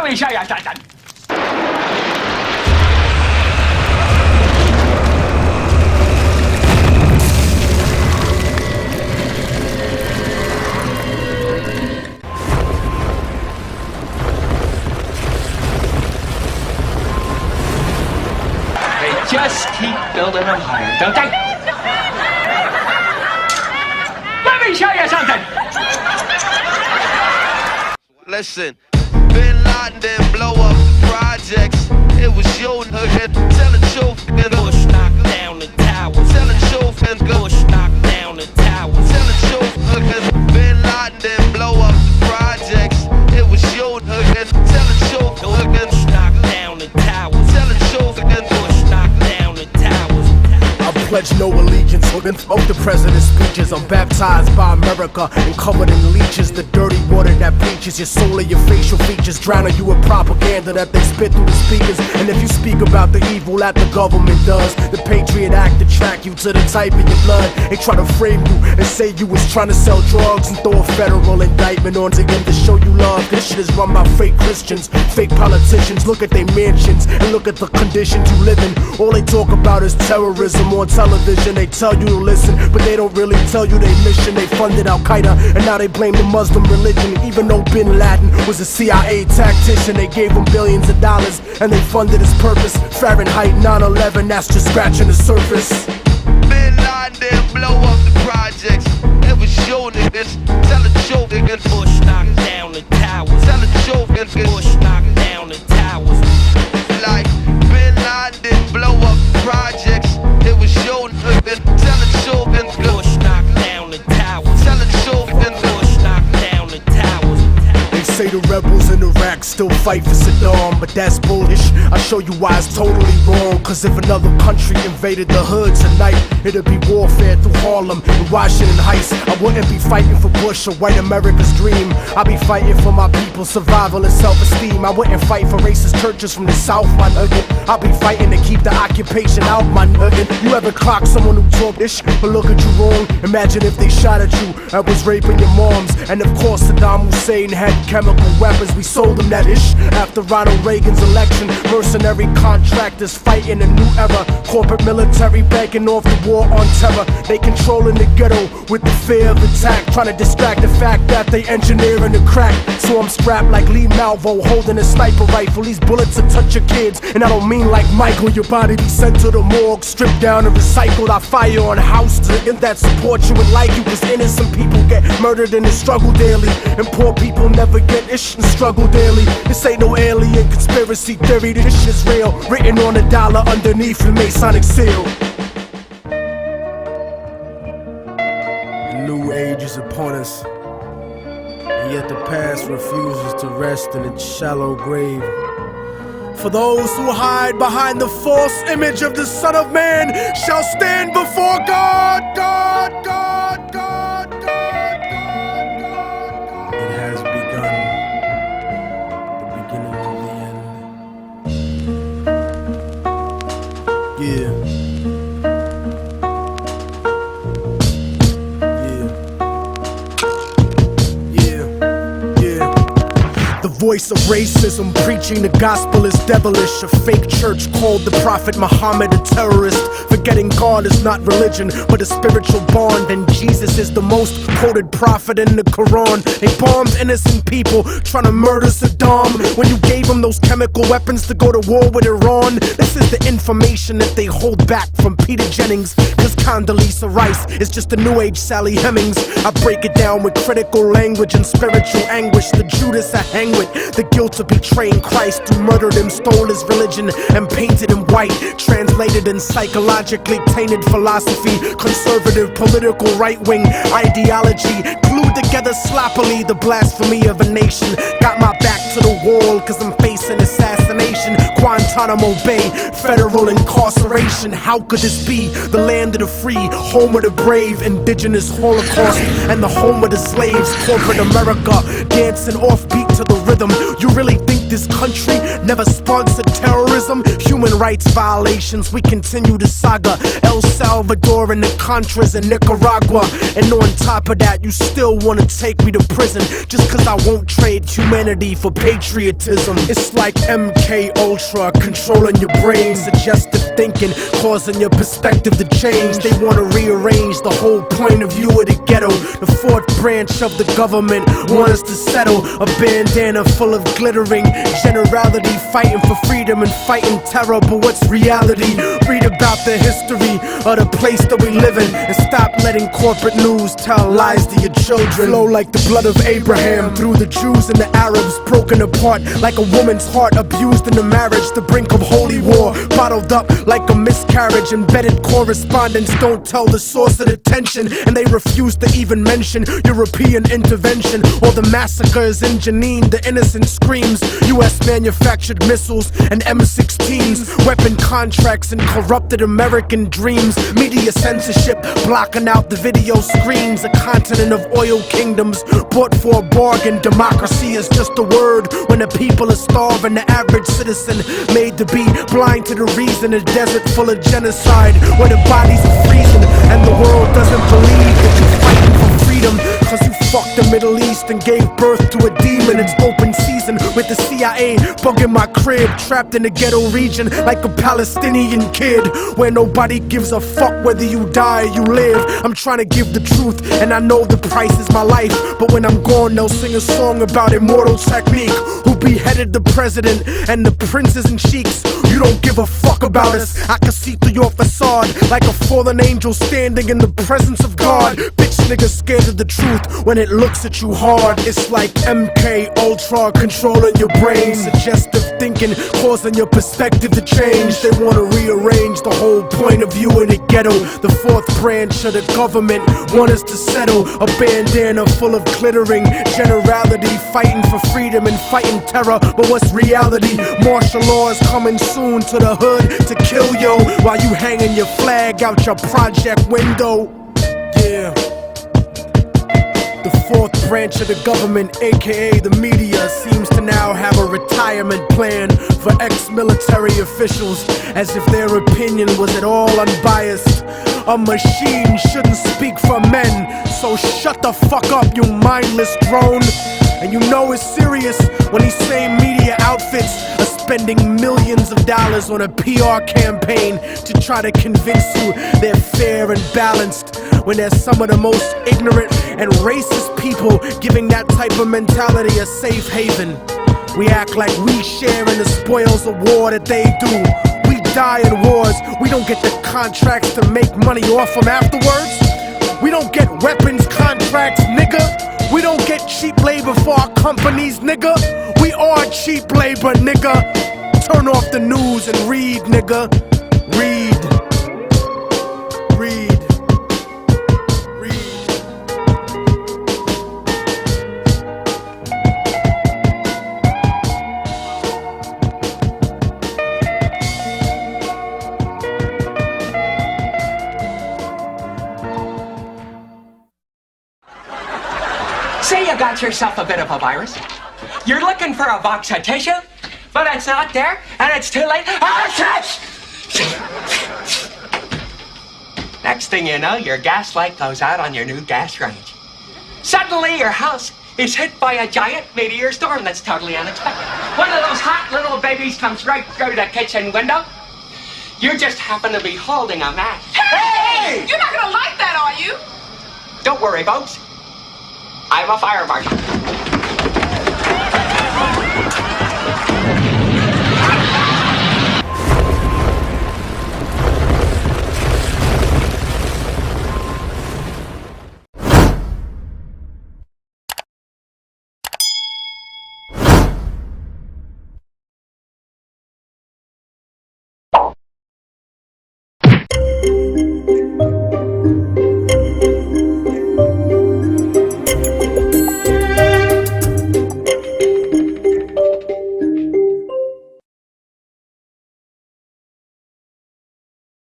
问一下呀，站站。Just keep building them higher, don't they? Let me show you something. Listen, Bin Laden didn't blow up the projects. It was your nigga. Tell the truth, nigga. Bush knocked down the towers. Tell the truth, nigga. Bush knocked down the towers. Tell the truth, nigga. Bin Laden didn't blow up the projects. It was your nigga. Tell the truth, nigga. Bush knocked down the towers. Tell the truth, nigga. Bush knocked down the towers. I pledge no allegiance or invoke the president's speeches. I'm baptized by America and covered in leeches. The dirty water that bleaches your soul and your facial features, drowning you in propaganda that they spit through the speakers. And if you speak about the evil that the government does, the Patriot Act to track you to the type of your blood. They try to frame you and say you was trying to sell drugs and throw a federal indictment on to him to show you love. This shit is run by fake Christians, fake politicians. Look at their mansions and look at the conditions you live in. All they talk about is terrorism on television. They tell you to listen, but they don't really tell you their mission. They funded Al-Qaeda and now they blame the Muslim religion. Even though Bin Laden was a CIA tactician, they gave him billions of dollars and they funded his purpose. Fahrenheit 9/11, that's just scratching the surface. Bin Laden didn't blow up the projects. It was your niggas. Tell the truth, nigga. Bush knocked down the towers. Tell the truth, nigga. Bush knocked down the towers. Like Bin Laden didn't blow up the projects. It was your nigga. Tell the truth, nigga. Bush knocked down the towers. Tell the truth, nigga. Bush knocked down the towers. They say the rebels in Iraq still fight for Saddam, but that's bullish. I'll show you why it's totally wrong. Cause if another country invaded the hood tonight, it'd be warfare through Harlem and Washington Heights. I wouldn't be fighting for Bush or white America's dream. I'd be fighting for my people's survival and self-esteem. I wouldn't fight for racist churches from the South, my nugget. I'll be fighting to keep the occupation out, my nugget. You ever clock someone who talk this but look at you wrong? Imagine if they shot at you and was raping your moms. And of course Saddam Hussein had chemical weapons. We sold them that ish after Ronald Reagan's election. Mercenary contractors fighting a new era. Corporate military banking off the war on terror. They controlling the ghetto with the fear of attack, trying to distract the fact that they engineering the crack. So I'm strapped like Lee Malvo, holding a sniper rifle. These bullets will touch your kids, and I don't mean like Michael. Your body be sent to the morgue, stripped down and recycled. I fire on houses that support you and like you, cause innocent people get murdered in the struggle daily, and poor people never get ish and struggle daily. This ain't no alien conspiracy theory, this shit's real, written on a dollar underneath the Masonic seal. The new age is upon us, and yet the past refuses to rest in its shallow grave. For those who hide behind the false image of the Son of Man shall stand before God, God, God, God, God, God, God. It has begun, the beginning of the end. Yeah. Voice of racism, preaching the gospel is devilish. A fake church called the Prophet Muhammad a terrorist. Forgetting God is not religion, but a spiritual bond. And Jesus is the most quoted prophet in the Quran. They bombed innocent people, trying to murder Saddam, when you gave them those chemical weapons to go to war with Iran. This is the information that they hold back from Peter Jennings, cause Condoleezza Rice is just a new age Sally Hemings. I break it down with critical language and spiritual anguish. The Judas I hang with, the guilt of betraying Christ, who murdered him, stole his religion, and painted him white. Translated in psychologically tainted philosophy, conservative political right-wing ideology, glued together sloppily the blasphemy of a nation. Got my back to the wall cause I'm facing assassination. Guantanamo Bay, federal incarceration. How could this be? The land of the free, home of the brave, indigenous Holocaust, and the home of the slaves. Corporate America, dancing offbeat to the algorithm. You really think this country never sponsored terrorism? Human rights violations, we continue the saga. El Salvador and the Contras in Nicaragua. And on top of that, you still wanna take me to prison just cause I won't trade humanity for patriotism. It's like MK Ultra controlling your brain, suggestive thinking, causing your perspective to change. They wanna rearrange the whole point of view of the ghetto. The fourth branch of the government want us to settle. A bandana full of glittering generality, fighting for freedom and fighting terror. But what's reality? Read about the history of the place that we live in, and stop letting corporate news tell lies to your children. Flow like the blood of Abraham through the Jews and the Arabs, broken apart like a woman's heart, abused in a marriage, the brink of holy war, bottled up like a miscarriage. Embedded correspondence don't tell the source of the tension, and they refuse to even mention European intervention or the massacres in Jenin. The innocent screams, US manufactured missiles and M16s, weapon contracts and corrupted American dreams. Media censorship blocking out the video screens. A continent of oil kingdoms bought for a bargain. Democracy is just a word when the people are starving. The average citizen made to be blind to the reason. A desert full of genocide where the bodies are freezing, and the world doesn't believe that you're fighting for freedom. Cause you fucked the Middle East and gave birth to a demon. It's open season with the CIA bugging my crib, trapped in the ghetto region like a Palestinian kid, where nobody gives a fuck whether you die or you live. I'm trying to give the truth, and I know the price is my life, but when I'm gone they'll sing a song about immortal technique. Who beheaded the president and the princes and sheiks? You don't give a fuck about us. I can see through your facade like a fallen angel standing in the presence of God. Bitch niggas scared of the truth when it looks at you hard. It's like MK Ultra controlling your brain, suggestive thinking causing your perspective to change. They wanna rearrange the whole point of view in the ghetto. The fourth branch of the government want us to settle. A bandana full of glittering generality, fighting for freedom and fighting terror. But what's reality? Marshal law is coming soon to the hood to kill yo while you hanging your flag out your project window. Yeah. The fourth branch of the government, aka the media, seems to now have a retirement plan for ex-military officials, as if their opinion was at all unbiased. A machine shouldn't speak for men, so shut the fuck up, you mindless drone. And you know it's serious when these same media outfits are spending millions of dollars on a PR campaign to try to convince you they're fair and balanced, when they're some of the most ignorant and racist people giving that type of mentality a safe haven. We act like we share in the spoils of war that they do. We die in wars, we don't get the contracts to make money off them afterwards. We don't get weapons contracts, nigga. We don't get cheap labor for our companies, nigga. We are cheap labor, nigga. Turn off the news and read, nigga. Read. Read. Say you got yourself a bit of a virus. You're looking for a box of tissue, but it's not there, and it's too late. Next thing you know, your gas light goes out on your new gas range. Suddenly, your house is hit by a giant meteor storm that's totally unexpected. One of those hot little babies comes right through the kitchen window. You just happen to be holding a match. Hey! You're not gonna like that, are you? Don't worry, folks. I'm a fire marshal.